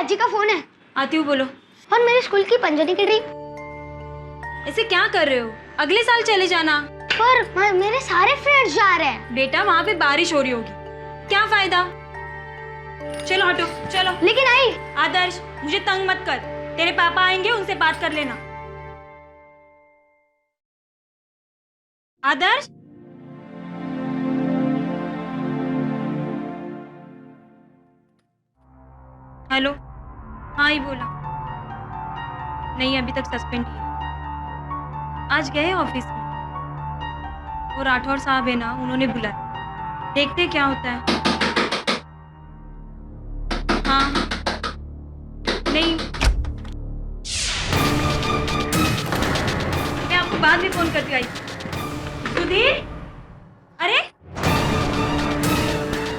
जी का फोन है। आती हूँ, बोलो। और मेरे स्कूल की पंजनी की ट्रिप। ऐसे क्या कर रहे हो? अगले साल चले जाना। पर मेरे सारे फ्रेंड्स जा रहे हैं। बेटा वहाँ पे बारिश हो रही होगी, क्या फायदा? चलो हटो, चलो। लेकिन आई। आदर्श, मुझे तंग मत कर। तेरे पापा आएंगे, उनसे बात कर लेना। आदर्श, हेलो। हाँ ही बोला। नहीं, अभी तक सस्पेंड ही है। आज गए ऑफिस में, वो राठौर साहब है ना, उन्होंने बुलाया। देखते क्या होता है। हाँ, नहीं, मैं आपको बाद में फोन करती आई। सुधीर, अरे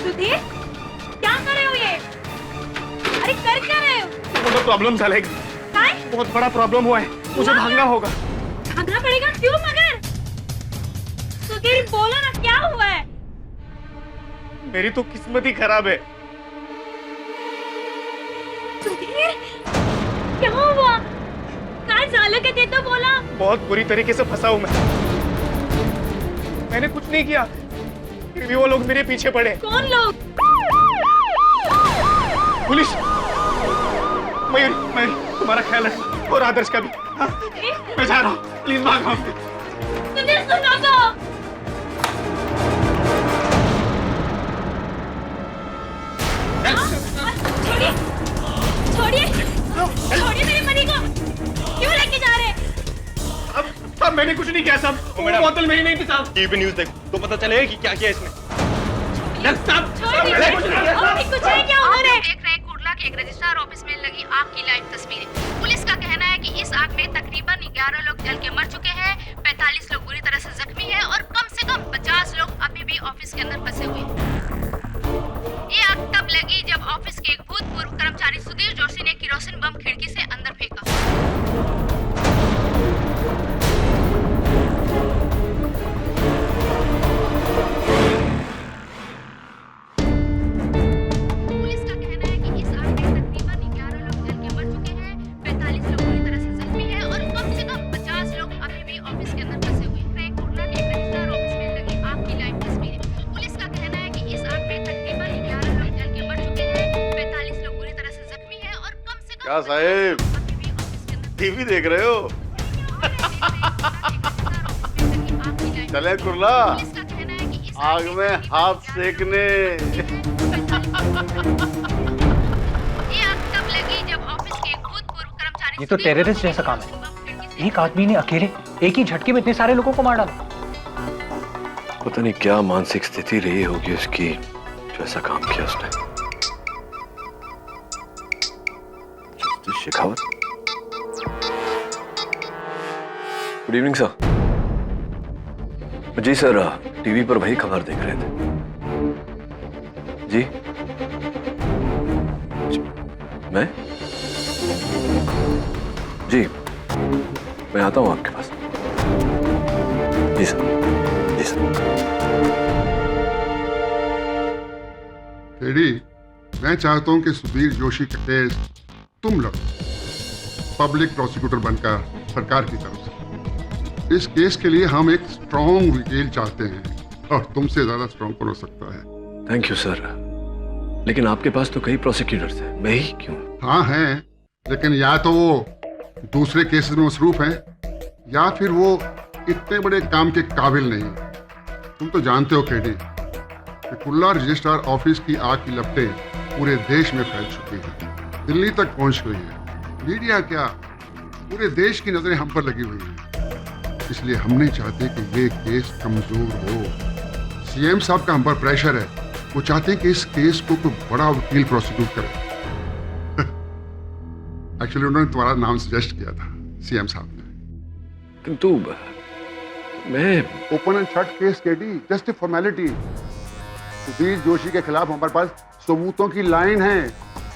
सुधीर, क्या कर रहे हो ये? अरे कर क्या रहे हो? बहुत प्रॉब्लम झाले। बहुत बड़ा प्रॉब्लम हुआ है, मुझे भागना होगा। भागना पड़ेगा? क्यों मगर? सुधीर बोलो ना, क्या हुआ है? मेरी तो किस्मत ही खराब है। सुधीर, क्या हुआ? काय झालं के ते तो बोला। बहुत बुरी तरीके से फंसा हूं मैं। मैंने कुछ नहीं किया, फिर भी वो लोग मेरे पीछे पड़े। कौन लोग? पुलिस। मयूरी, तुम्हारा ख्याल रख, और आदर्श का भी। हाँ? मैं जा रहा हूँ, प्लीज भागो। सुधीर सुनो तो। छोड़िए, छोड़िए, छोड़िए मेरे मनी को। क्यों लेके जा रहे? अब मैंने कुछ नहीं किया साहब, वो बोतल मेरी नहीं थी साहब। टीवी न्यूज़ देख तो पता चलेगा कि क्या किया इसने। छोड़ दीजिए। कुछ है क्या उन्होंने? देख रहे हैं कुर्ला के एक रजिस्ट्रार ऑफिस में लगी आग की लाइव तस्वीरें। पुलिस का कहना है कि इस आग में तकरीबन 11 लोग जल के मर चुके हैं, 45 लोग बुरी तरह से जख्मी हैं और कम से कम 50 लोग अभी भी ऑफिस के अंदर फंसे हुए हैं। ये आग तब लगी जब ऑफिस के एक भूतपूर्व कर्मचारी सुधीर जोशी ने किरोसिन बम खिड़की से अंदर फेंका। क्या साहेब, टीवी देख रहे हो? चले कुर्ला, आग में हाथ सेकने। ये तो टेररिस्ट जैसा काम है। एक आदमी ने अकेले एक ही झटके में इतने सारे लोगों को मार डाला। पता नहीं क्या मानसिक स्थिति रही होगी उसकी, जो ऐसा काम किया उसने। Shekhawat, good evening sir. जी सर, टीवी पर वही खबर देख रहे थे। जी, मैं जी मैं आता हूं आपके पास। जी सर, जी सर। टेडी, मैं चाहता हूं कि सुधीर जोशी का केस तुम लो, पब्लिक प्रोसिक्यूटर बनकर सरकार की तरफ से। इस केस के लिए हम एक स्ट्रॉन्ग वकील चाहते हैं और तुमसे ज्यादा स्ट्रॉन्ग कौन हो सकता है। थैंक यू सर, लेकिन आपके पास तो कई प्रोसिक्यूटर्स हैं, मैं ही क्यों? हाँ हैं, लेकिन या तो वो दूसरे केसेस में मसरूफ हैं या फिर वो इतने बड़े काम के काबिल नहीं। तुम तो जानते हो केडी कि कुल्ला रजिस्ट्रार ऑफिस की आग की लपटें पूरे देश में फैल चुकी हैं, दिल्ली तक पहुंच गई है। मीडिया क्या, पूरे देश की नजरें हम पर लगी हुई हैं। इसलिए हम नहीं चाहते कि ये केस कमजोर हो। सीएम साहब का हम पर प्रेशर है, वो चाहते हैं कि इस केस को कोई बड़ा वकील प्रोसिक्यूट करे। एक्चुअली उन्होंने तुम्हारा नाम सजेस्ट किया था सीएम साहब ने। किंतु मैं open and shut case KD, just a formality. Sudhir Joshi के खिलाफ हमारे पास सबूतों की लाइन है,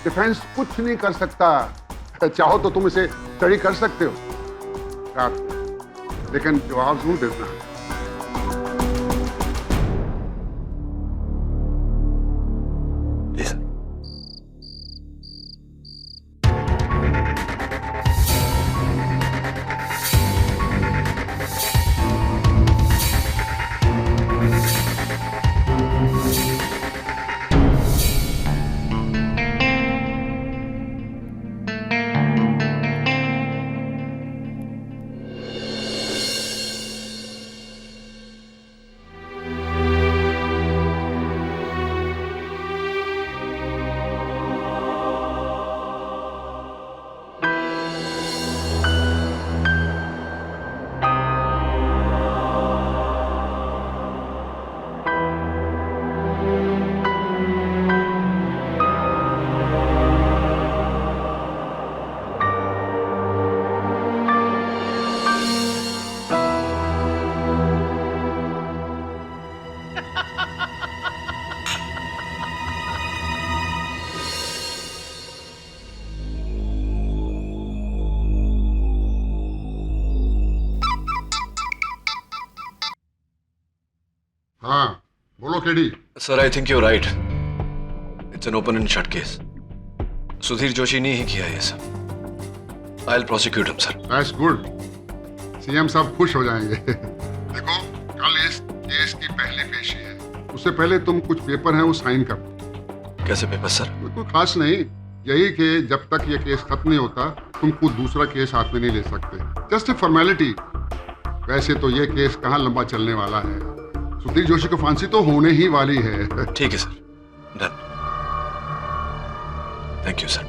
डिफेंस कुछ नहीं कर सकता। चाहो तो तुम इसे स्टडी कर सकते हो, लेकिन जवाब जरूर देना। जी सर। हाँ बोलो KD. Sir I think you right, it's an open and shut case. Sudhir Joshi ने ही किया ये सब। I will prosecute him sir. That's good, CM साहब खुश हो जाएंगे। देखो कल इस केस की पहली पेशी है, उससे पहले तुम कुछ पेपर हैं वो साइन कर। कैसे पेपर सर? कोई खास नहीं, यही कि जब तक ये केस खत्म नहीं होता तुम कुछ दूसरा केस हाथ में नहीं ले सकते, जस्ट ए फॉर्मेलिटी। वैसे तो ये केस कहाँ लंबा चलने वाला है, सुधीर जोशी को फांसी तो होने ही वाली है। ठीक है sir, done. Thank you sir.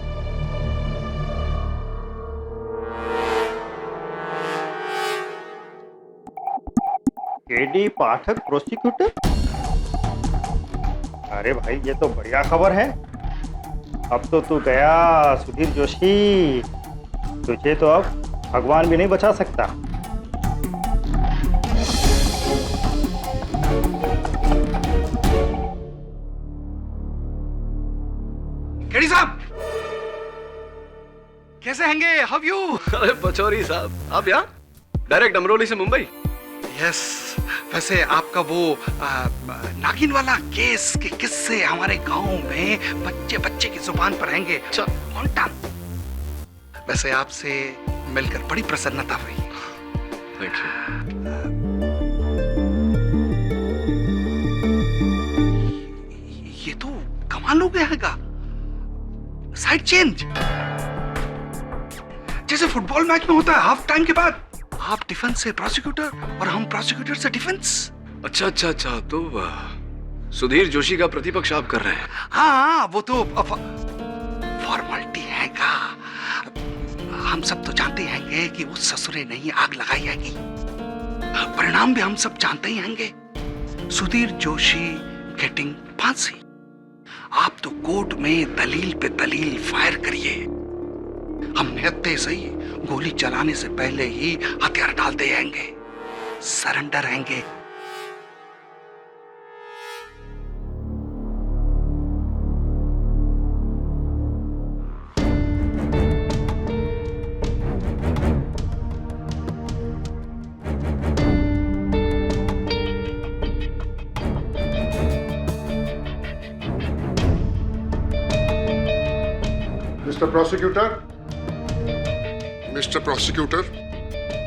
KD Pathak prosecutor. अरे भाई ये तो बढ़िया खबर है। अब तो तू गया सुधीर जोशी, तुझे तो अब भगवान भी नहीं बचा सकता। केडी साहब कैसे हैंगे? How you? अरे पचौरी साहब, आप यहाँ डायरेक्ट अमरोली से मुंबई? यस, वैसे आपका वो नागिन वाला केस के किस्से हमारे गांव में बच्चे बच्चे की जुबान पर रहेंगे। कौन? वैसे आपसे मिलकर बड़ी प्रसन्नता हुई। Thank you. ये तो कमाल हो गया हैगा। साइड चेंज, जैसे फुटबॉल मैच में होता है हाफ टाइम के बाद, आप डिफेंस से प्रोसिक्यूटर और हम प्रोसिक्यूटर से डिफेंस। अच्छा अच्छा अच्छा, तो सुधीर जोशी का प्रतिपक्ष आप कर रहे हैं? हाँ वो तो फॉर्मेलिटी है का। हम सब तो जानते हैंगे कि उस ससुरे नहीं आग लगाई हैगी, परिणाम भी हम सब जानते ही हैंगे। सुधीर जोशी गेटिंग फांसी। आप तो कोर्ट में दलील पे दलील फायर करिए, हम निहत्ते सही गोली चलाने से पहले ही हथियार डाल दे आएंगे, सरेंडर आएंगे। Mister prosecutor, Mr. Prosecutor,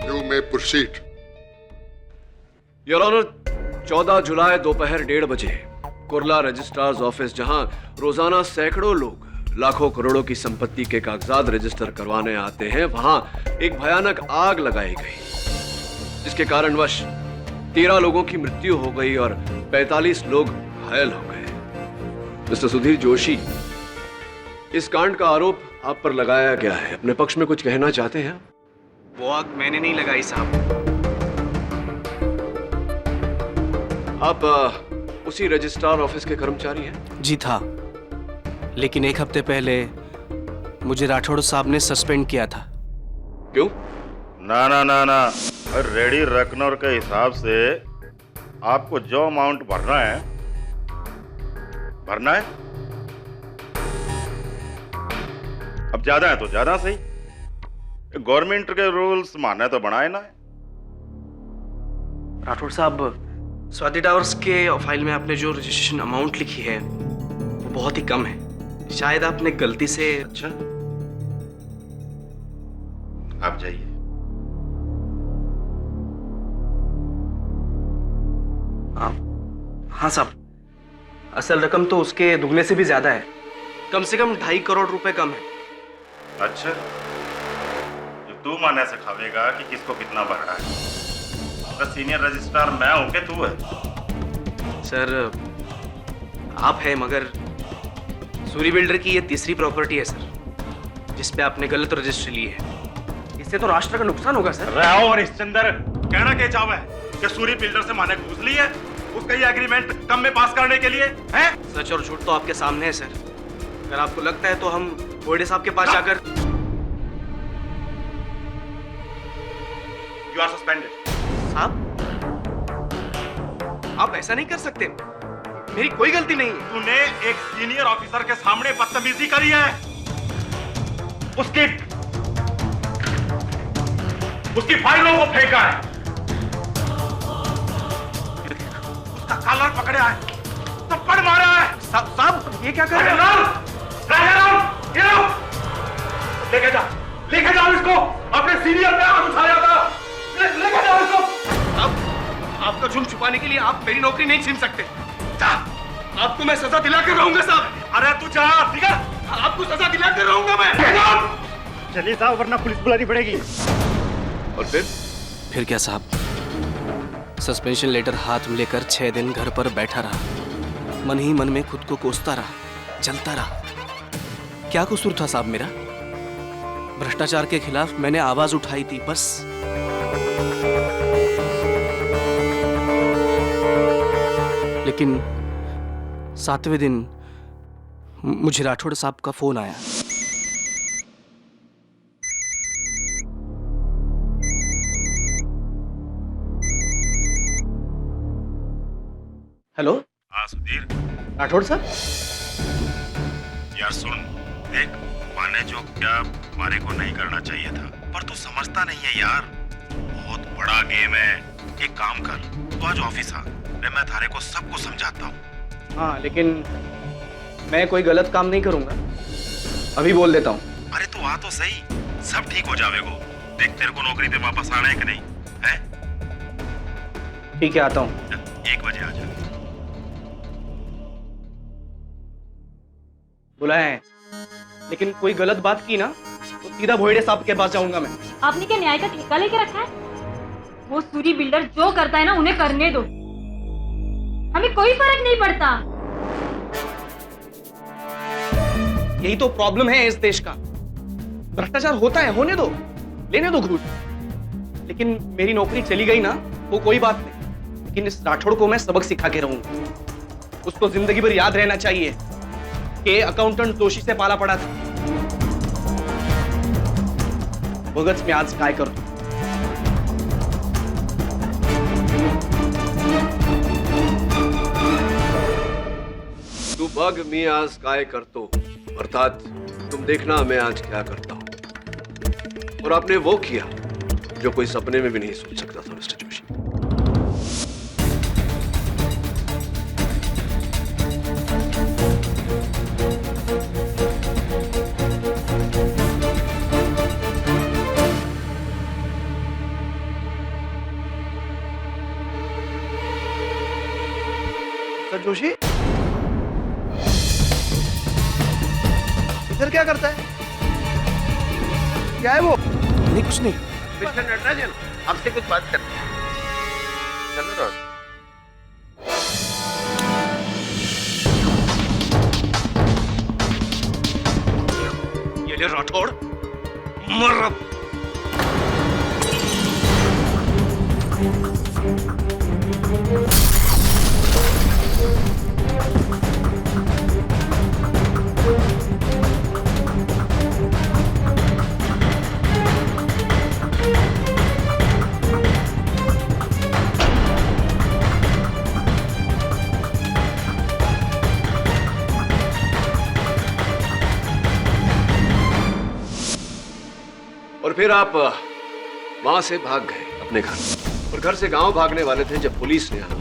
you may proceed. Your honour, 14 जुलाई दोपहर 1:30 बजे कुर्ला रजिस्ट्रार्स ऑफिस, जहां रोजाना सैकड़ों लोग लाखों करोड़ों की संपत्ति के कागजात रजिस्टर करवाने आते हैं, वहां एक भयानक आग लगाई गई, जिसके कारणवश 13 लोगों की मृत्यु हो गई और 45 लोग घायल हो गए। मिस्टर सुधीर जोशी, इस कांड का आरोप आप पर लगाया गया है, अपने पक्ष में कुछ कहना चाहते हैं? वो आग मैंने नहीं लगाई साहब। आप उसी रजिस्ट्रार ऑफिस के कर्मचारी हैं? जी था, लेकिन एक हफ्ते पहले मुझे राठौड़ साहब ने सस्पेंड किया था। क्यों? ना ना ना ना, रेडी रकनौर के हिसाब से आपको जो अमाउंट भरना है। अब ज्यादा है तो ज्यादा सही, गवर्नमेंट के रूल्स माने तो बनाए ना। राठौड़ साहब, स्वाति टावर्स के फाइल में आपने जो रजिस्ट्रेशन अमाउंट लिखी है वो बहुत ही कम है, शायद आपने गलती से। अच्छा, आप जाइए। हाँ साहब, असल रकम तो उसके दुगने से भी ज्यादा है, कम से कम 2.5 करोड़ रुपए कम है। अच्छा, जो तू माने से खावेगा कि किसको कितना भरा है। तो सीनियर रजिस्ट्रार मैं हूं कि तू है? सर आप है, मगर सूरी बिल्डर की ये तीसरी प्रॉपर्टी है सर, जिस पे आपने गलत रजिस्ट्री ली है। इससे तो राष्ट्र का नुकसान होगा सर। रहो और इसचंदर, कहना क्या चाहवा है कि सूरी बिल्डर से माने घूस ली है उसका ये एग्रीमेंट कम में पास करने के लिए है? सच और झूठ तो आपके सामने है सर। अगर आपको लगता है तो हम बोर्डे साहब के पास जाकर। You are suspended. साहब, आप ऐसा नहीं कर सकते, मेरी कोई गलती नहीं है। तूने एक सीनियर ऑफिसर के सामने बदतमीजी करी है, उसकी फाइलों को फेंका है। उसका साला पकड़े आए, थप्पड़ मारा है। साहब ये क्या कर रहे हैं? राजाराम, ये लो। लेके जाओ इसको, अपने सीनियर पे हाथ उठाया था। लेके जाओ इसको। साहब आपका जुर्म छुपाने के लिए आप मेरी नौकरी नहीं छीन सकते। आपको मैं सजा दिला कर रहूंगा साहब। अरे तू जा, ठीक है? आपको सजा दिला कर रहूंगा मैं। चलिए साहब, वरना पुलिस बुलानी पड़ेगी। और फिर क्या साहब, सस्पेंशन लेटर हाथ में लेकर 6 दिन घर पर बैठा रहा, मन ही मन में खुद को कोसता रहा, जलता रहा। क्या कसूर था साहब मेरा? भ्रष्टाचार के खिलाफ मैंने आवाज उठाई थी, बस। लेकिन 7वें दिन मुझे राठौड़ साहब का फोन आया। हेलो, हाँ सुधीर, राठौड़ साहब। यार सुन, देख माने जो क्या मारे को नहीं करना चाहिए था, पर तू समझता नहीं है यार, बहुत बड़ा गेम है। एक काम कर, तू आज ऑफिस आ, मैं थारे को सबको समझाता हूँ। हाँ, लेकिन मैं कोई गलत काम नहीं करूंगा, अभी बोल देता हूँ। अरे तू आ तो सही, सब ठीक हो जाएगा। देख तेरे को नौकरी पे वापस आना है कि नहीं है? ठीक है, आता हूँ। 1 बजे आ जा। बुलाया है, लेकिन कोई गलत बात की ना तो सीधा भोईड़े साहब के पास जाऊंगा मैं। आपने क्या न्याय का ठेका लेके रखा है? वो सूरी बिल्डर जो करता है ना, उन्हें करने दो, हमें कोई फर्क नहीं पड़ता। यही तो प्रॉब्लम है इस देश का। भ्रष्टाचार होता है, होने दो, लेने दो घूस। लेकिन मेरी नौकरी चली गई ना, वो कोई बात नहीं, लेकिन इस राठौड़ को मैं सबक सिखा के रहूंगा। उसको जिंदगी भर याद रहना चाहिए कि अकाउंटेंट दोषी से पाला पड़ा था। बघच मी आज काय करतो। तू बग मी आज काय करतो, अर्थात तुम देखना मैं आज क्या करता हूं। और आपने वो किया जो कोई सपने में भी नहीं सोच सकता था मिस्टर जोशी। सर जोशी, इधर क्या करता है? क्या है वो? नहीं, कुछ नहीं। मिस्टर नटराजन, आपसे कुछ बात करनी है। चलो रोज। ये ले राठौड़, मर अब। और फिर आप वहां से भाग गए अपने घर, और घर से गांव भागने वाले थे जब पुलिस ने आना।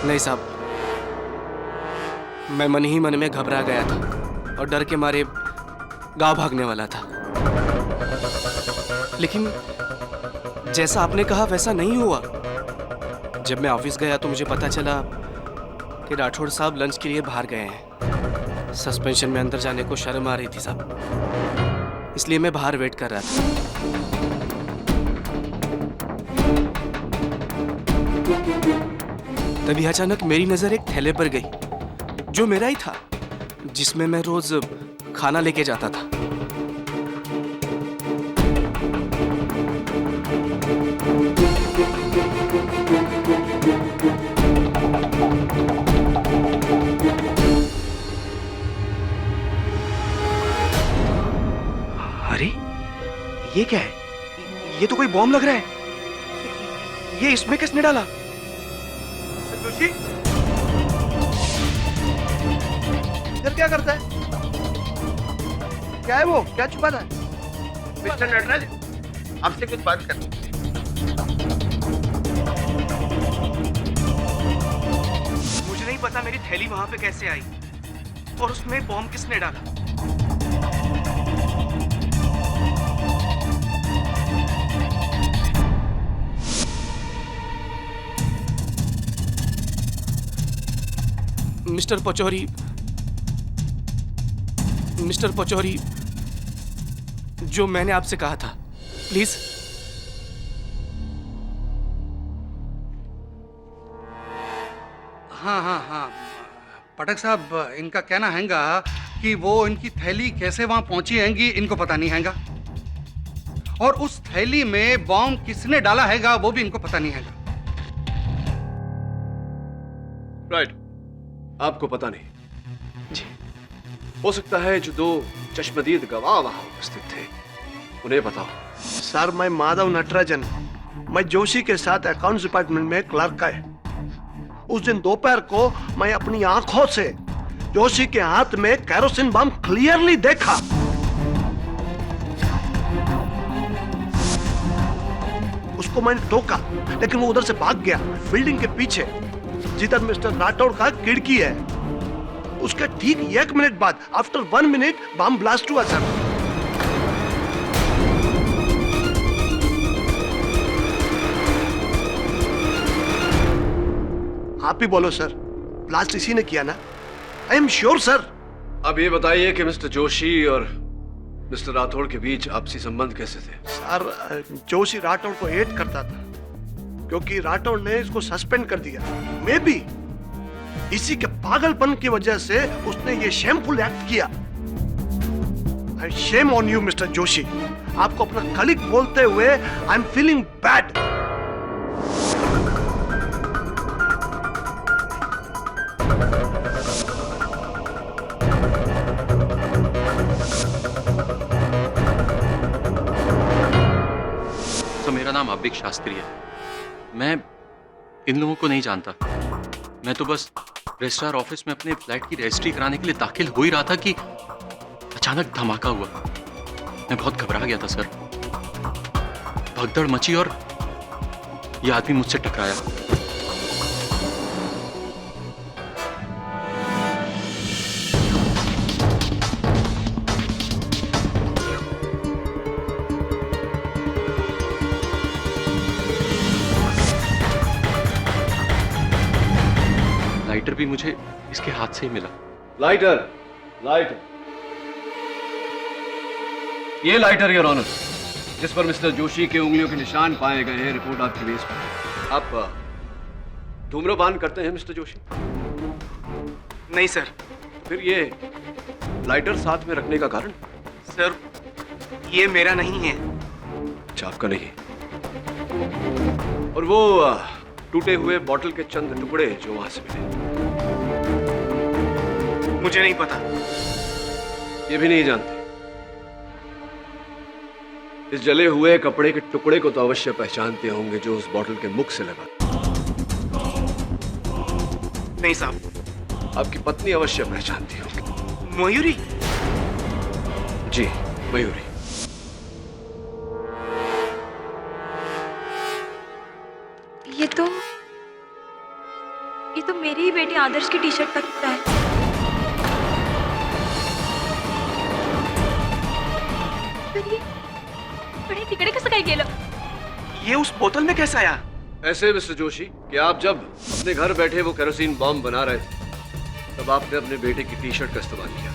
नहीं साहब, मैं मन ही मन में घबरा गया था और डर के मारे गांव भागने वाला था। लेकिन जैसा आपने कहा वैसा नहीं हुआ। जब मैं ऑफिस गया तो मुझे पता चला कि राठौड़ साहब लंच के लिए बाहर गए हैं। सस्पेंशन में अंदर जाने को शर्म आ रही थी साहब, इसलिए मैं बाहर वेट कर रहा था। तभी अचानक मेरी नजर एक थैले पर गई, जो मेरा ही था, जिसमें मैं रोज खाना लेके जाता था। अरे ये क्या है? ये तो कोई बॉम्ब लग रहा है। ये इसमें किसने डाला? जोशी, इधर क्या करता है? क्या है वो? क्या छुपाता है? मिस्टर नटराजन, आपसे कुछ बात करनी है। मुझे नहीं पता मेरी थैली वहां पे कैसे आई और उसमें बॉम्ब किसने डाला। मिस्टर पचौरी, जो मैंने आपसे कहा था, प्लीज। हाँ हाँ हाँ, पटक साहब, इनका कहना हैगा कि वो इनकी थैली कैसे वहां पहुंची हैगी इनको पता नहीं हैगा, और उस थैली में बॉम्ब किसने डाला हैगा वो भी इनको पता नहीं हैगा। राइट, आपको पता नहीं जी। हो सकता है जो दो चश्मदीद गवाह वहां उपस्थित थे उन्हें पता हो। सर, मैं माधव नटराजन, मैं जोशी के साथ अकाउंट्स डिपार्टमेंट में क्लर्क है। उस दिन दोपहर को मैं अपनी आंखों से जोशी के हाथ में केरोसिन बम क्लियरली देखा। उसको मैंने टोका, लेकिन वो उधर से भाग गया बिल्डिंग के पीछे, जिधर मिस्टर राठौड़ का खिड़की है। उसके ठीक 1 मिनट बाद, आफ्टर 1 मिनट, बम ब्लास्ट हुआ सर। आप ही बोलो सर, ब्लास्ट इसी ने किया ना? I am sure sir. अब ये बताइए कि मिस्टर जोशी और मिस्टर राठौड़ के बीच आपसी संबंध कैसे थे? सर, जोशी राठौड़ को हेट करता था क्योंकि राठौड़ ने इसको सस्पेंड कर दिया। मे बी इसी के पागलपन की वजह से उसने ये शेमफुल एक्ट किया। Shame on you mister Joshi. आपको अपना कलीग बोलते हुए आई एम फीलिंग बैड। तो मेरा नाम अभिक शास्त्री है। मैं इन लोगों को नहीं जानता। मैं तो बस रजिस्ट्रार ऑफिस में अपने फ्लैट की रजिस्ट्री कराने के लिए दाखिल हो ही रहा था कि अचानक धमाका हुआ। मैं बहुत घबरा गया था सर। भगदड़ मची और यह आदमी मुझसे टकराया। लाइटर भी मुझे इसके हाथ से ही मिला। लाइटर, लाइटर, ये लाइटर योर ऑनर, जिस पर मिस्टर जोशी के उंगलियों के निशान पाए गए हैं, रिपोर्ट आपके बेस पर। आप धूम्रपान करते हैं मिस्टर जोशी? नहीं सर। फिर ये लाइटर साथ में रखने का कारण? सर, ये मेरा नहीं है। अच्छा, आपका नहीं। और वो टूटे हुए बॉटल के चंद टुकड़े जो वहां से मिले? मुझे नहीं पता। ये भी नहीं जानते? इस जले हुए कपड़े के टुकड़े को तो अवश्य पहचानते होंगे जो उस बॉटल के मुख से लगा। नहीं साहब। आपकी पत्नी अवश्य पहचानती होंगी। मयूरी? जी, मयूरी। ये तो मेरी ही बेटी आदर्श की टी शर्ट का टुकड़ा है। पर ये बड़े तिकड़े कसं काय गेलं? ये उस बोतल में कैसे आया? ऐसे मिस्टर जोशी कि आप जब अपने घर बैठे वो केरोसिन बॉम्ब बना रहे थे, तब आपने अपने बेटे की टी शर्ट का इस्तेमाल किया।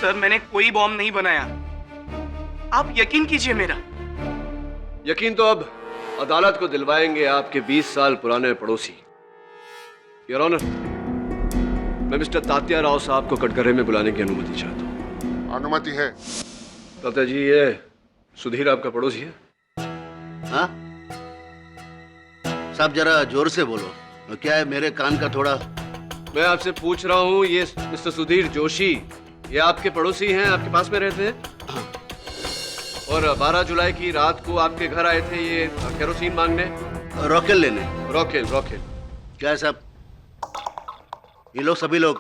सर, मैंने कोई बॉम्ब नहीं बनाया। आप यकीन कीजिए मेरा। यकीन तो अब अदालत को दिलवाएंगे आपके 20 साल पुराने पड़ोसी। योर ऑनर, मैं मिस्टर तात्या राव साहब को कटघरे में बुलाने की अनुमति चाहता हूँ। अनुमति है। तात्या जी, ये सुधीर आपका पड़ोसी है? हाँ साहब, जरा जोर से बोलो। क्या है, मेरे कान का थोड़ा। मैं आपसे पूछ रहा हूँ, ये मिस्टर सुधीर जोशी ये आपके पड़ोसी हैं, आपके पास में रहते हैं? हाँ। और 12 जुलाई की रात को आपके घर आए थे ये केरोसिन मांगने? रॉकेल लेने। रॉकेल, रॉकेल क्या है साहब? ये लोग सभी लोग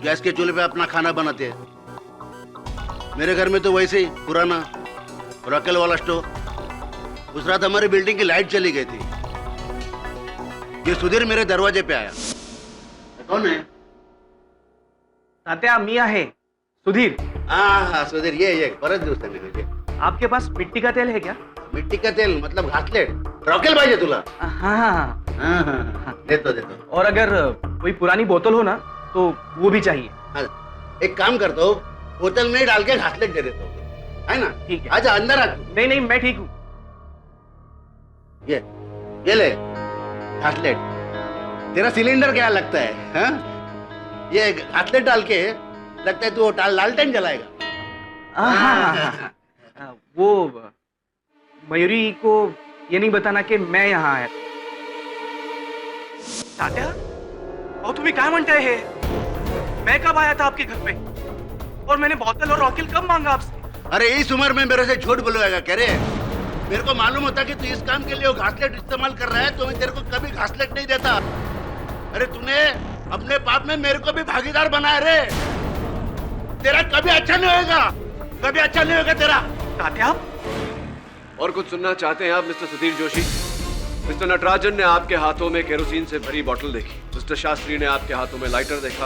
गैस के चूल्हे पे अपना खाना बनाते हैं। मेरे घर में तो वैसे ही पुराना रॉकेल वाला स्टोव। उस रात हमारी बिल्डिंग की लाइट चली गई थी। ये सुधीर मेरे दरवाजे पे आया। कौन है? तात्या मी आहे सुधीर। हाँ सुधीर, ये परत दिवसांनी म्हणजे। आपके पास मिट्टी का तेल है क्या? मिट्टी का तेल मतलब घासलेट? रॉकेल पाहिजे तुला? हाँ हाँ हाँ, देतो देतो। और अगर कोई पुरानी बोतल हो ना तो वो भी चाहिए। हाँ, एक काम करता हूँ, बोतल में डाल के घासलेट दे देता हूँ, है ना? ठीक है। आजा अंदर आ। नहीं नहीं मैं ठीक हूँ। ये ले घासलेट। तेरा सिलेंडर क्या लगता है? हाँ? ये घासलेट डाल के लगता है तू लालटेन जलाएगा। वो मयूरी को ये नहीं बताना कि मैं यहाँ आया। तात्या वो तुम्हें क्या म्हणताय है? मैं कब आया था आपके घर पे? और मैंने बोतल और रॉकेल कब मांगा आपसे? अरे इस उम्र में मेरे से झूठ बोलवाएगा कह रहे? मेरे को मालूम होता कि तू इस काम के लिए वो घासलेट इस्तेमाल कर रहा है तो मैं तेरे को कभी घासलेट नहीं देता। अरे तूने अपने पाप में मेरे को भी भागीदार बनाया रे। तेरा कभी अच्छा नहीं होगा, कभी अच्छा नहीं होगा तेरा। तात्या और कुछ सुनना चाहते हैं आप मिस्टर सुधीर जोशी? मिस्टर नटराजन ने आपके हाथों में केरोसिन से भरी बोतल देखी। मिस्टर शास्त्री ने आपके हाथों में लाइटर देखा।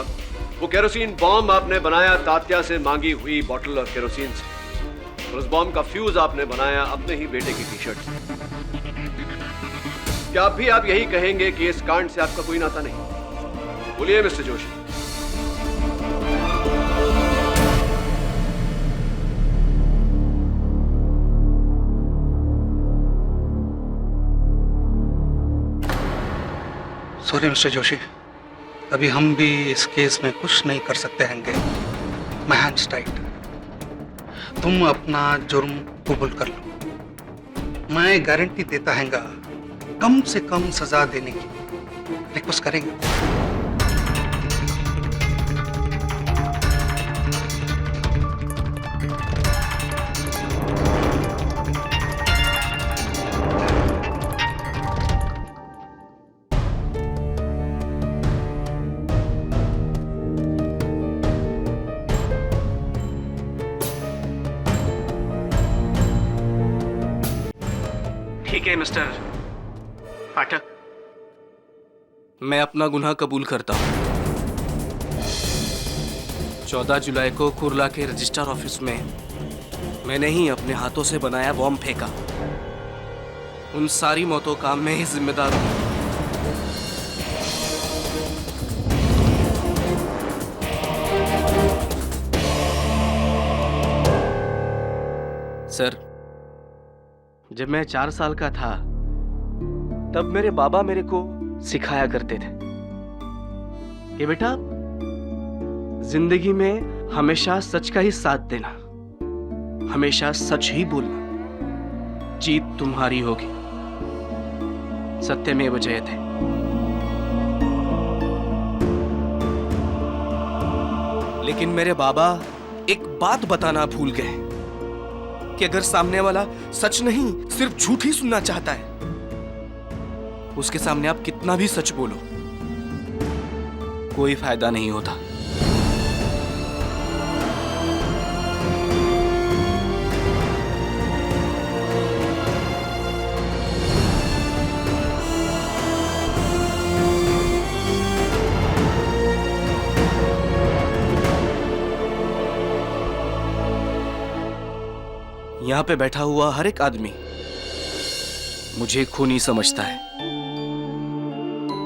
वो केरोसिन बॉम्ब आपने बनाया तात्या से मांगी हुई बोतल और केरोसिन से। और उस बॉम्ब का फ्यूज आपने बनाया अपने ही बेटे की टी-शर्ट से। क्या आप भी यही कहेंगे कि इस कांड से आपका कोई नाता नहीं? बोलिए mister Joshi. Sorry mister Joshi, अभी हम भी इस केस में कुछ नहीं कर सकते हैंगे। My hands tight. तुम अपना जुर्म कबूल कर लो। मैं गारंटी देता हैंगा कम से कम सजा देने की रिक्वेस्ट करेंगे। ठीक है मिस्टर पाठक, मैं अपना गुनाह कबूल करता हूं। 14 जुलाई को कुर्ला के रजिस्ट्रार ऑफिस में मैंने ही अपने हाथों से बनाया बॉम्ब फेंका। उन सारी मौतों का मैं ही जिम्मेदार हूं। सर, जब मैं 4 साल का था तब मेरे बाबा मेरे को सिखाया करते थे कि बेटा जिंदगी में हमेशा सच का ही साथ देना, हमेशा सच ही बोलना, जीत तुम्हारी होगी। सत्यमेव जयते। लेकिन मेरे बाबा एक बात बताना भूल गए कि अगर सामने वाला सच नहीं सिर्फ झूठ ही सुनना चाहता है, उसके सामने आप कितना भी सच बोलो कोई फायदा नहीं होता। यहां पे बैठा हुआ हर एक आदमी मुझे खूनी समझता है,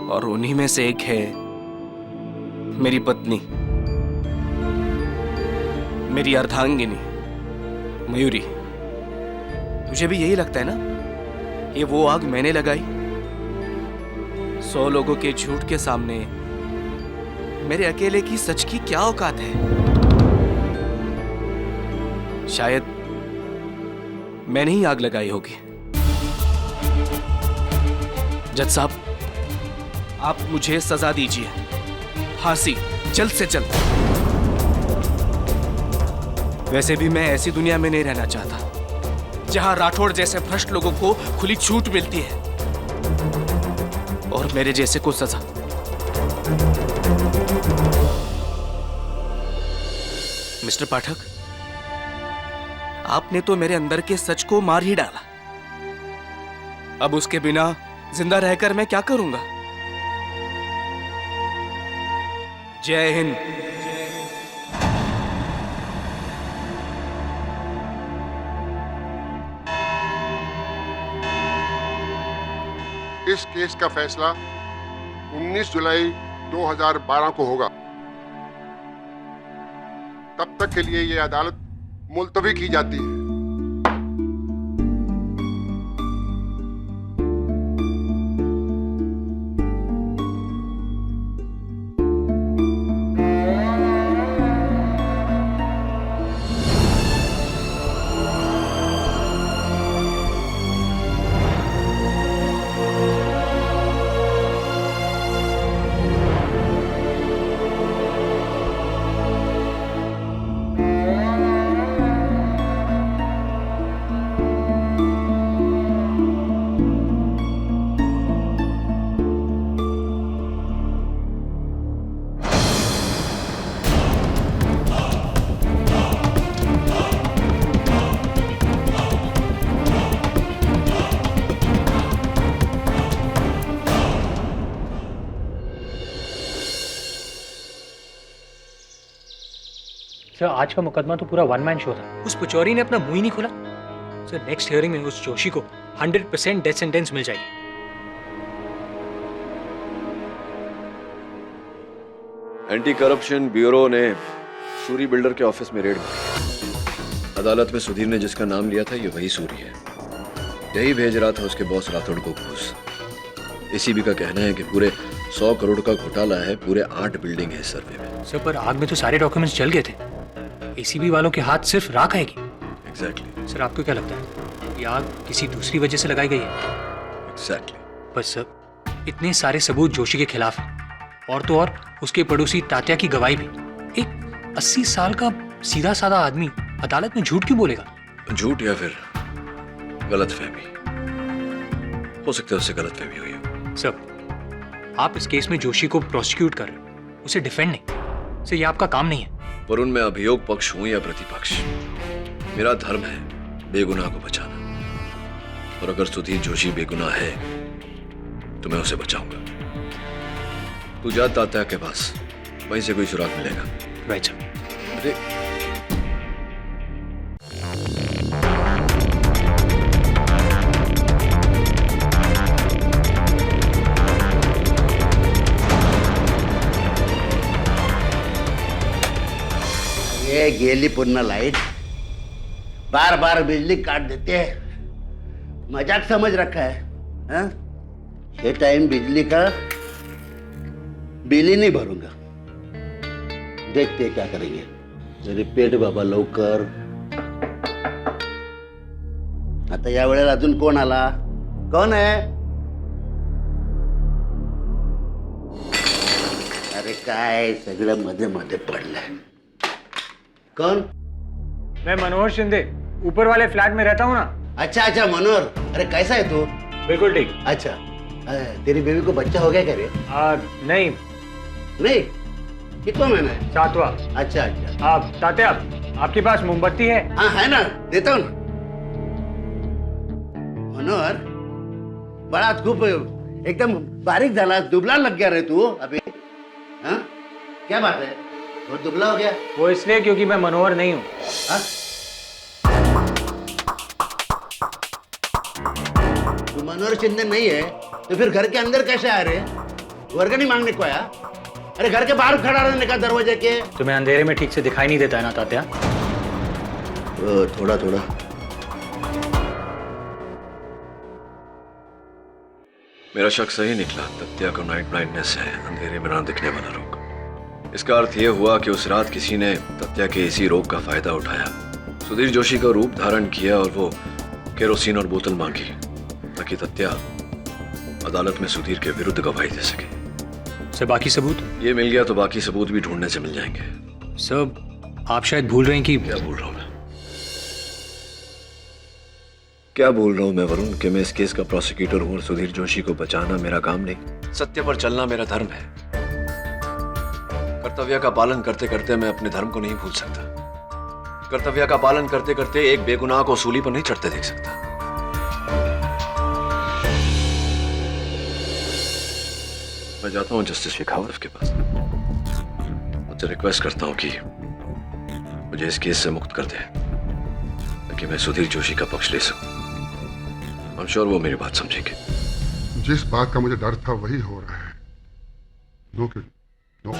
और उन्हीं में से एक है मेरी पत्नी, मेरी अर्धांगिनी मयूरी। तुझे भी यही लगता है ना? ये वो आग मैंने लगाई। 100 लोगों के झूठ के सामने मेरे अकेले की सच की क्या औकात है? शायद मैंने ही आग लगाई होगी। जज साहब, आप मुझे सजा दीजिए, फांसी जल्द से जल्द। वैसे भी मैं ऐसी दुनिया में नहीं रहना चाहता जहां राठौड़ जैसे भ्रष्ट लोगों को खुली छूट मिलती है। और मेरे जैसे को सजा। मिस्टर पाठक, आपने तो मेरे अंदर के सच को मार ही डाला। अब उसके बिना जिंदा रहकर मैं क्या करूंगा? जय हिंद। इस केस का फैसला 19 जुलाई 2012 को होगा। तब तक के लिए यह अदालत मुलतवी की जाती है। सर आज का मुकदमा तो पूरा वन मैन शो था। उस पुचौरी ने अपना मुंह ही नहीं खोला। सर नेक्स्ट हियरिंग में उस जोशी को 100% डेथ सेंटेंस मिल जाएगी। एंटी करप्शन ब्यूरो ने सूरी बिल्डर के ऑफिस में रेड मारी। अदालत में सुधीर ने जिसका नाम लिया था ये वही सूरी है। यही भेज रहा था उसके बॉस राठौड़ को घूस। एसीबी का कहना है कि पूरे 100 करोड़ का घोटाला है। पूरे 8 बिल्डिंग है इस सर्वे में। सर पर आग में तो सारे डॉक्यूमेंट्स जल गए थे। एसीबी वालों के हाथ सिर्फ राख आएगी। एग्जैक्टली। सर आपको क्या लगता है ये आग किसी दूसरी वजह से लगाई गई है? एग्जैक्टली। बस सर इतने सारे सबूत जोशी के खिलाफ हैं। और तो और उसके पड़ोसी तात्या की गवाही भी। एक 80 साल का सीधा साधा आदमी अदालत में झूठ क्यों बोलेगा? झूठ या फिर गलतफहमी। हो सकता है उससे गलतफहमी हुई हो। सर आप इस केस में जोशी को प्रोसिक्यूट कर रहे हो, उसे डिफेंड नहीं। सर ये आपका काम नहीं है। पर उनमें अभियोग पक्ष हूं या प्रतिपक्ष, मेरा धर्म है बेगुनाह को बचाना। और अगर सुधीर जोशी बेगुनाह है तो मैं उसे बचाऊंगा। तू जा तात्या के पास, वहीं से कोई सुराग मिलेगा। Right sir. अरे ये गेली पूर्ण लाइट बार बार बिजली काट देते हैं। मजाक समझ रखा है हाँ? ये टाइम बिजली का बिल ही नहीं भरूंगा। देखते क्या करेंगे। मेरी पेट बाबा लवकर। आता या वेळेला अजून कोण आला? कोण है? अरे काय सगळं मध्ये मध्ये पडलंय। कौन? मैं मनोहर शिंदे, ऊपर वाले फ्लैट में रहता हूँ ना। अच्छा अच्छा मनोहर, अरे कैसा है तू? बिल्कुल ठीक। अच्छा तेरी बेबी को बच्चा हो गया क्या रे? नहीं नहीं, कितना महीना है? 7वां। अच्छा अच्छा। आप तात्या आपके पास मोमबत्ती है? हाँ है ना, देता हूँ ना। मनोहर बड़ा खूब एकदम बारीक झाला, दुबला लग गया रे तू अभी। हाँ क्या बात है, बहुत दुबला हो गया? वो इसलिए क्योंकि मैं मनोहर नहीं हूँ। तू मनोहर शिंदे नहीं है तो फिर घर के अंदर कैसे आ रहे? वर्गनी मांगने को आया? अरे घर के बाहर खड़ा रहने का दरवाजे के। तुम्हें अंधेरे में ठीक से दिखाई नहीं देता है ना तात्या? थोड़ा थोड़ा। मेरा शक सही निकला। तत्या को नाइट ब्लाइंडनेस है, अंधेरे में ना दिखने वाला रोग। इसका अर्थ यह हुआ कि उस रात किसी ने तत्या के इसी रोग का फायदा उठाया, सुधीर जोशी का रूप धारण किया और वो केरोसिन और बोतल मांगी ताकि तत्या अदालत में सुधीर के विरुद्ध गवाही दे सके। सर बाकी सबूत? ये मिल गया तो बाकी सबूत भी ढूंढने से मिल जाएंगे। सर, आप शायद भूल रहे हैं कि... क्या भूल रहा हूं मैं? क्या बोल रहा हूं मैं वरुण कि मैं इस केस का प्रोसिक्यूटर हूं और सुधीर जोशी को बचाना मेरा काम नहीं, सत्य पर चलना मेरा धर्म है। कर्तव्य का पालन करते करते मैं अपने धर्म को नहीं भूल सकता। कर्तव्य का पालन करते करते एक बेगुनाह को सूली पर नहीं चढ़ते देख सकता। मैं जाता हूं जस्टिस शेखावत के पास, मुझसे रिक्वेस्ट करता हूं कि मुझे इस केस से मुक्त कर दे ताकि मैं सुधीर जोशी का पक्ष ले सकूं। I'm sure वो मेरी बात समझेंगे। जिस बात का मुझे डर था वही हो रहा है। No kid, no.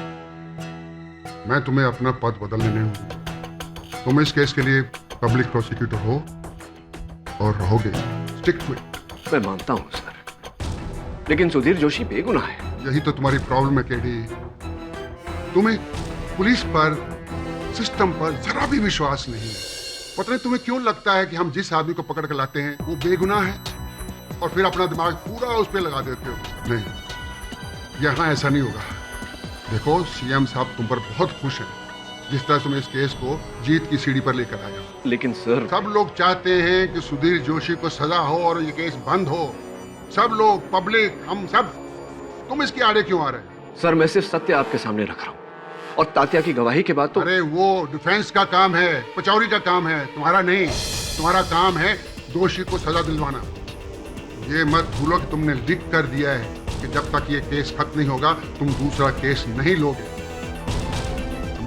मैं तुम्हें अपना पद बदलने नहीं दूंगा। तुम इस केस के लिए पब्लिक प्रोसिक्यूटर हो और रहोगे। Stick to it. मैं मानता हूं सर, लेकिन सुधीर जोशी बेगुनाह है। यही तो तुम्हारी प्रॉब्लम है केडी। तुम्हें पुलिस पर, सिस्टम पर जरा भी विश्वास नहीं है। पता नहीं तुम्हें क्यों लगता है कि हम जिस आदमी को पकड़ कर लाते हैं वो बेगुनाह है और फिर अपना दिमाग पूरा उस पर लगा देते हो। नहीं, यहाँ ऐसा नहीं होगा। देखो, सीएम साहब तुम पर बहुत खुश हैं जिस तरह तुम इस केस को जीत की सीढ़ी पर लेकर आए हो। लेकिन सर, सब लोग चाहते हैं कि सुधीर जोशी को सजा हो और ये केस बंद हो। सब लोग, पब्लिक, हम सब। तुम इसके आड़े क्यों आ रहे हैं? सर मैं सिर्फ सत्य आपके सामने रख रहा हूं और तात्या की गवाही के बाद तो। अरे वो डिफेंस का काम है, पचौरी का काम है, तुम्हारा नहीं। तुम्हारा काम है दोषी को सजा दिलवाना। ये मत भूलो कि तुमने लिख कर दिया है कि जब तक ये केस खत्म नहीं होगा तुम दूसरा केस नहीं लोगे।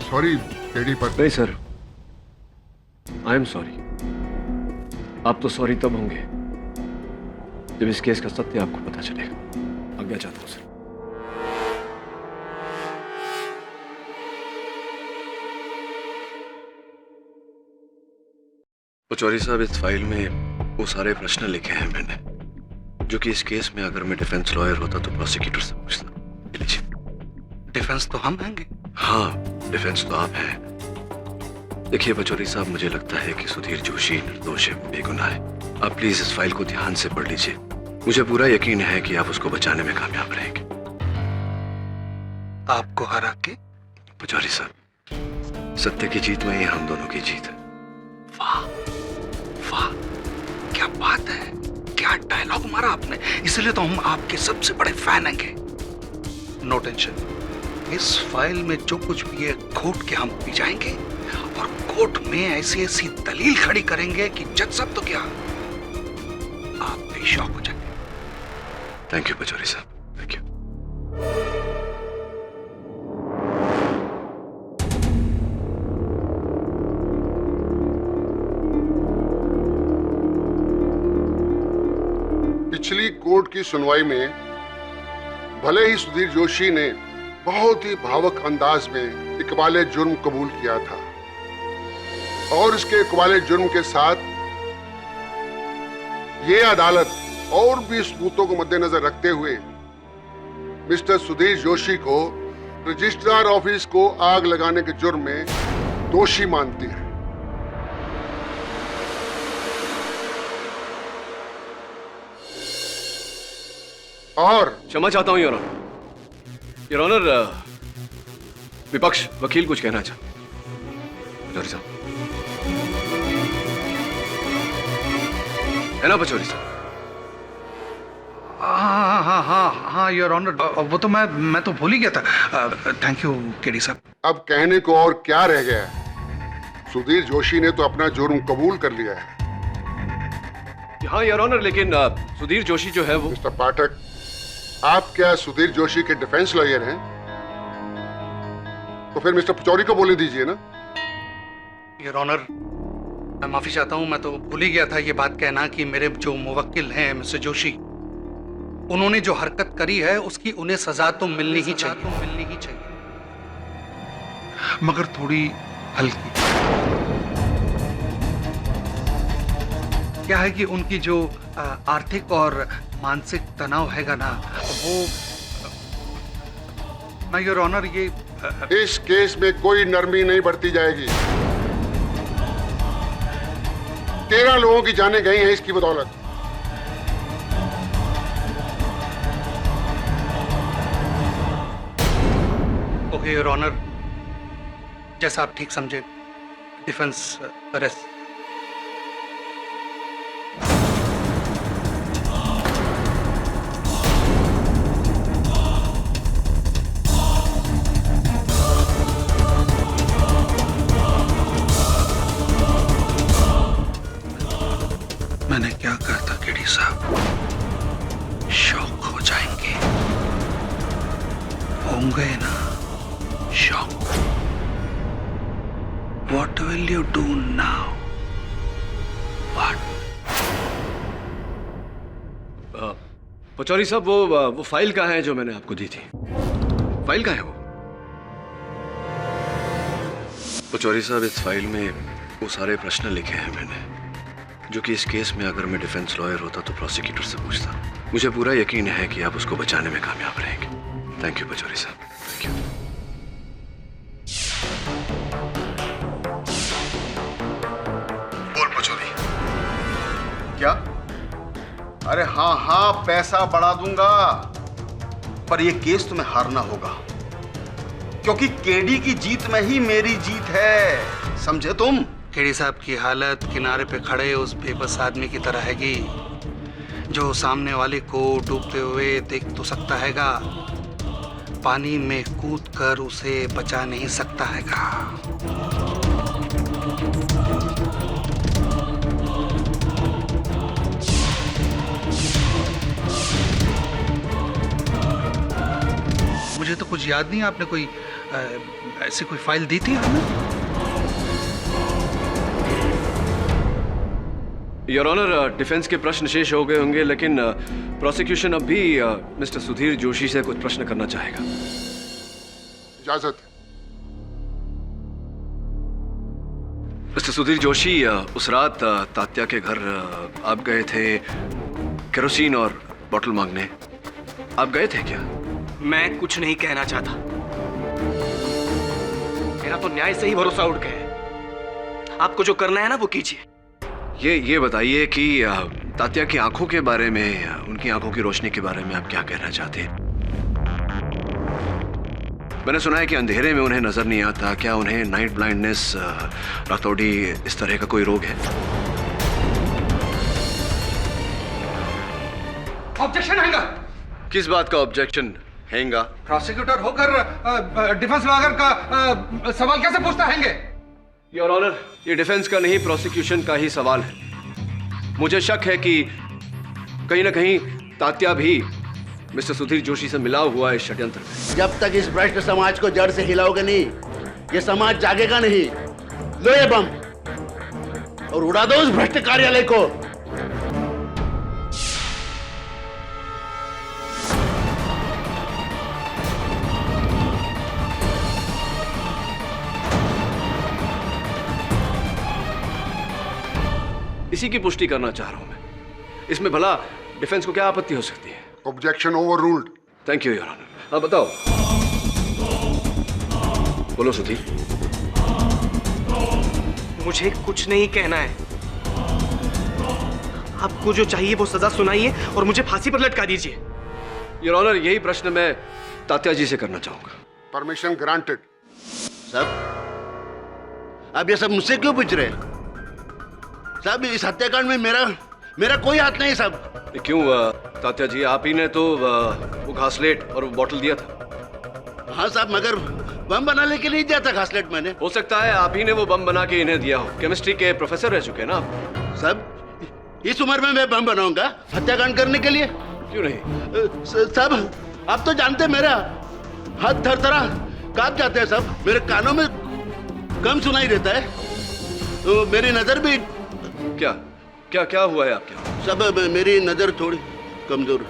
सॉरी केडी पर। नहीं सर, आई एम सॉरी। आप तो सॉरी तब होंगे जब इस केस का सत्य आपको पता चलेगा। आज्ञा चाहता हूं सर। पचौरी साहब, इस फाइल में वो सारे प्रश्न लिखे हैं मैंने जो कि इस केस में अगर मैं डिफेंस लॉयर होता तो प्रोसिक्यूटर से पूछता। लीजिए। डिफेंस तो हम हैंगे। हाँ, डिफेंस तो आप हैं। देखिए पचौरी साहब, मुझे लगता है कि सुधीर जोशी निर्दोष है, बेगुनाह है। आप प्लीज इस फाइल को ध्यान से पढ़ लीजिए। मुझे पूरा यकीन है कि आप उसको बचाने में कामयाब रहेंगे। आपको हरा के? पचौरी साहब, सत्य की जीत में ही हम दोनों की जीत है। वाह वाह, क्या बात है, क्या डायलॉग मारा आपने। इसलिए तो हम आपके सबसे बड़े फैन हैं। नो टेंशन, इस फाइल में जो कुछ भी है घोट के हम पी जाएंगे और कोर्ट में ऐसी ऐसी दलील खड़ी करेंगे कि जज साहब तो क्या, आप भी शॉक हो जाएंगे। थैंक यू पचौरी साहब, थैंक यू। पिछली कोर्ट की सुनवाई में भले ही सुधीर जोशी ने बहुत ही भावुक अंदाज में इकबाले जुर्म कबूल किया था और इसके इकबाले जुर्म के साथ ये अदालत और भी सबूतों को मद्देनजर रखते हुए मिस्टर सुधीर जोशी को रजिस्ट्रार ऑफिस को आग लगाने के जुर्म में दोषी मानती है। और क्षमा चाहता हूं योर ऑनर। योर ऑनर, विपक्ष वकील कुछ कहना चाहता। पचौरी साहब, है ना पचौरी साहब? हाँ हाँ हाँ हाँ योर ऑनर, वो तो मैं तो भूल ही गया था। थैंक यू केडी साहब। अब कहने को और क्या रह गया है? सुधीर जोशी ने तो अपना जुर्म कबूल कर लिया है। हाँ योर ऑनर, लेकिन सुधीर जोशी जो है वो। मिस्टर पाठक, आप क्या सुधीर जोशी के डिफेंस लॉयर हैं? तो फिर मिस्टर पचौरी को बोलने दीजिए ना। योर ऑनर, मैं माफी चाहता हूं, मैं तो भूल ही गया था ये बात कहना कि मेरे जो मुवक्किल हैं मिस्टर जोशी, उन्होंने जो हरकत करी है उसकी उन्हें सजा तो मिलनी ही चाहिए, मगर थोड़ी हल्की। क्या है कि उनकी जो आर्थिक और मानसिक तनाव हैगा ना, वो ना योर ऑनर, ये इस केस में कोई नरमी नहीं बरती जाएगी। 13 लोगों की जानें गई हैं इसकी बदौलत। ओके योर ऑनर, जैसा आप ठीक समझे। Defence arrest. होंगे ना shock. What will you do now? What? Pachauri साहब वो फाइल कहाँ है जो मैंने आपको दी थी? फाइल कहाँ है वो? पचौरी साहब, इस फाइल में वो सारे प्रश्न लिखे हैं मैंने, जो कि इस केस में अगर मैं डिफेंस लॉयर होता तो प्रोसिक्यूटर से पूछता। मुझे पूरा यकीन है कि आप उसको बचाने में कामयाब रहेंगे। थैंक यू पचौरी साहब, थैंक यू। बोल पचौरी। क्या? अरे हाँ हाँ, पैसा बढ़ा दूंगा, पर यह केस तुम्हें हारना होगा, क्योंकि केडी की जीत में ही मेरी जीत है, समझे तुम? केडी साहब की हालत किनारे पे खड़े उस बेबस आदमी की तरह हैगी, जो सामने वाले को डूबते हुए देख तो सकता हैगा, पानी में कूद कर उसे बचा नहीं सकता हैगा। मुझे तो कुछ याद नहीं, आपने कोई ऐसी कोई फाइल दी थी हमें? योर ऑनर, डिफेंस के प्रश्न शेष हो गए होंगे, लेकिन प्रोसिक्यूशन अब भी मिस्टर सुधीर जोशी से कुछ प्रश्न करना चाहेगा। इजाजत। मिस्टर सुधीर जोशी, उस रात तात्या के घर आप गए थे केरोसिन और बोतल मांगने, आप गए थे क्या? मैं कुछ नहीं कहना चाहता, मेरा तो न्याय से ही भरोसा उठ गया है। आपको जो करना है ना वो कीजिए। ये बताइए कि तात्या की आंखों के बारे में, उनकी आंखों की रोशनी के बारे में आप क्या कहना चाहते हैं? मैंने सुना है कि अंधेरे में उन्हें नजर नहीं आता, क्या उन्हें नाइट ब्लाइंडनेस, रातौड़ी, इस तरह का कोई रोग है? ऑब्जेक्शन हैगा। किस बात का ऑब्जेक्शन हैगा? प्रोसिक्यूटर होकर डिफेंस लॉयर का सवाल कैसे पूछता हैंगे? योर ऑनर, ये डिफेंस का नहीं, प्रोसिक्यूशन का ही सवाल है। मुझे शक है कि कहीं ना कहीं तात्या भी मिस्टर सुधीर जोशी से मिला हुआ है इस षड्यंत्र में। जब तक इस भ्रष्ट समाज को जड़ से हिलाओगे नहीं, ये समाज जागेगा नहीं। लो ये बम और उड़ा दो उस भ्रष्ट कार्यालय को। इसी की पुष्टि करना चाह रहा हूं मैं। इसमें भला डिफेंस को क्या आपत्ति हो सकती है? Objection overruled. Thank you your honour. अब बताओ, बोलो सुधीर। मुझे कुछ नहीं कहना है, आपको जो चाहिए वो सजा सुनाइए और मुझे फांसी पर लटका दीजिए। योर ऑनर, यही प्रश्न मैं तात्या जी से करना चाहूंगा। Permission granted. साहब, आप ये सब मुझसे क्यों पूछ रहे हैं? साहब, इस हत्याकांड में मेरा कोई हाथ नहीं साहब। क्यों तात्या जी, आप ही ने तो वो घासलेट और वो बोतल दिया था। हाँ साहब, मगर बम बनाने के लिए दिया था घासलेट मैंने। हो सकता है आप ही ने वो बम बना के इन्हें दिया हो। केमिस्ट्री के प्रोफेसर रह चुके हैं ना आप। साहब, इस उम्र में मैं बम बनाऊंगा हत्याकांड करने के लिए? क्यों नहीं? साहब, आप तो जानते मेरा हाथ थरथरा कांप जाते हैं साहब, मेरे कानों में कम सुनाई देता है, तो मेरी नजर भी। क्या हुआ है आपके? सब मेरी नजर थोड़ी कमजोर।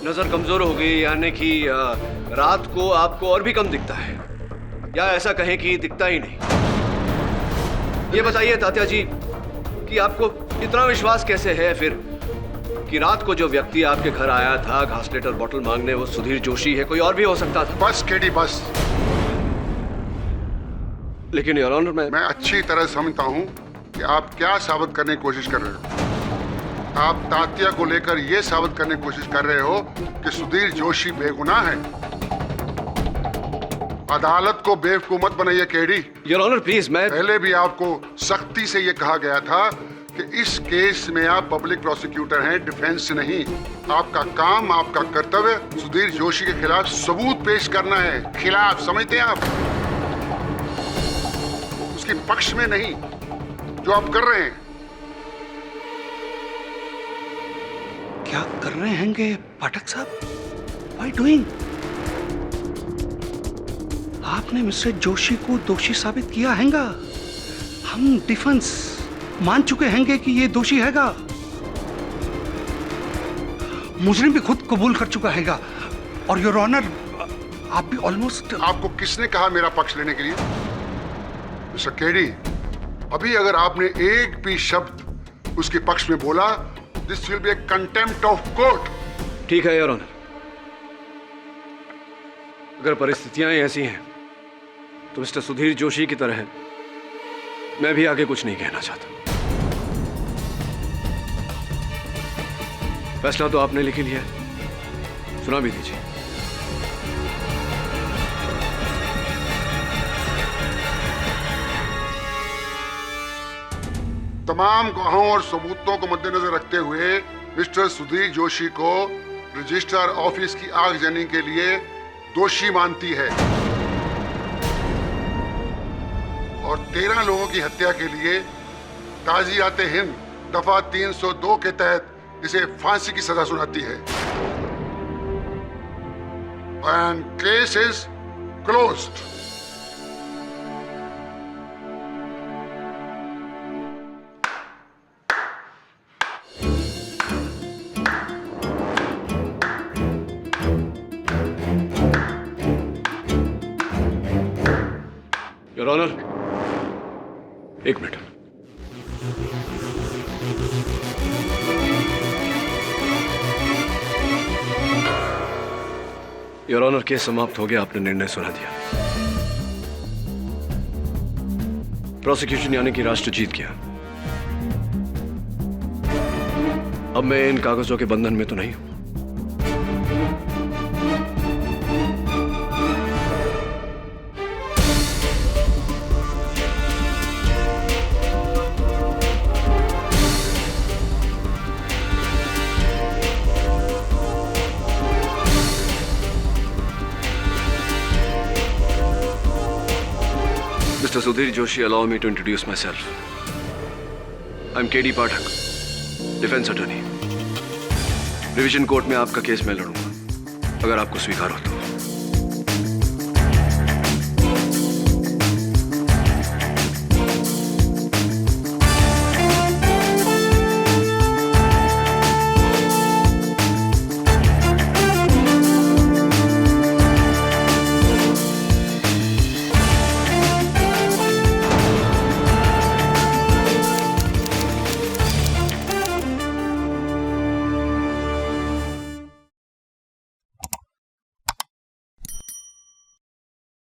नजर कमजोर हो गई, यानी कि रात को आपको और भी कम दिखता है, या ऐसा कहें कि दिखता ही नहीं। ये बताइए तात्या जी कि आपको इतना विश्वास कैसे है फिर कि रात को जो व्यक्ति आपके घर आया था घासलेट और बोतल मांगने, वो सुधीर जोशी है, कोई और भी हो सकता था? बस केडी, बस। लेकिन योर ऑनर, मैं अच्छी तरह समझता हूं कि आप क्या साबित करने की कोशिश कर रहे हो। आप तात्या को लेकर यह साबित करने की कोशिश कर रहे हो कि सुधीर जोशी बेगुनाह है। अदालत को बेवकूफ मत बनाइए केडी। योर ऑनर प्लीज, मैं पहले भी आपको सख्ती से यह कहा गया था कि इस केस में आप पब्लिक प्रोसिक्यूटर हैं, डिफेंस नहीं। आपका काम, आपका कर्तव्य सुधीर जोशी के खिलाफ सबूत पेश करना है। खिलाफ समझते हैं आप, उसके पक्ष में नहीं, जो आप कर रहे हैं। क्या कर रहे हैंगे पाठक साहब? What are you doing? आपने मिस्टर जोशी को दोषी साबित किया हैगा। हम डिफेंस मान चुके हैंगे कि ये दोषी हैगा। मुजरिम भी खुद कबूल कर चुका हैगा। और योर ऑनर, आप भी ऑलमोस्ट। आपको किसने कहा मेरा पक्ष लेने के लिए? मिस्टर केडी, अभी अगर आपने एक भी शब्द उसके पक्ष में बोला, this will be A contempt of court. ठीक है योर ऑनर, अगर परिस्थितियां ऐसी हैं तो मिस्टर सुधीर जोशी की तरह मैं भी आगे कुछ नहीं कहना चाहता। फैसला तो आपने लिख लिया है, सुना भी दीजिए। तमाम गवाहों और सबूतों को मद्देनजर रखते हुए मिस्टर सुधीर जोशी को रजिस्ट्रार ऑफिस की आगजनी के लिए दोषी मानती है और 13 लोगों की हत्या के लिए ताज़ियात हिंद दफा 302 के तहत इसे फांसी की सजा सुनाती है। And case is closed. Your honour, एक मिनट। योर ऑनर, केस समाप्त हो गया, आपने निर्णय सुना दिया। प्रोसिक्यूशन यानी कि राष्ट्र जीत गया। अब मैं इन कागजों के बंधन में तो नहीं हूं। Mr. Sudhir Joshi, allow me to introduce myself. I'm KD Pathak, defence attorney. Division court में आपका केस मैं लड़ूंगा, अगर आपको स्वीकार हो तो।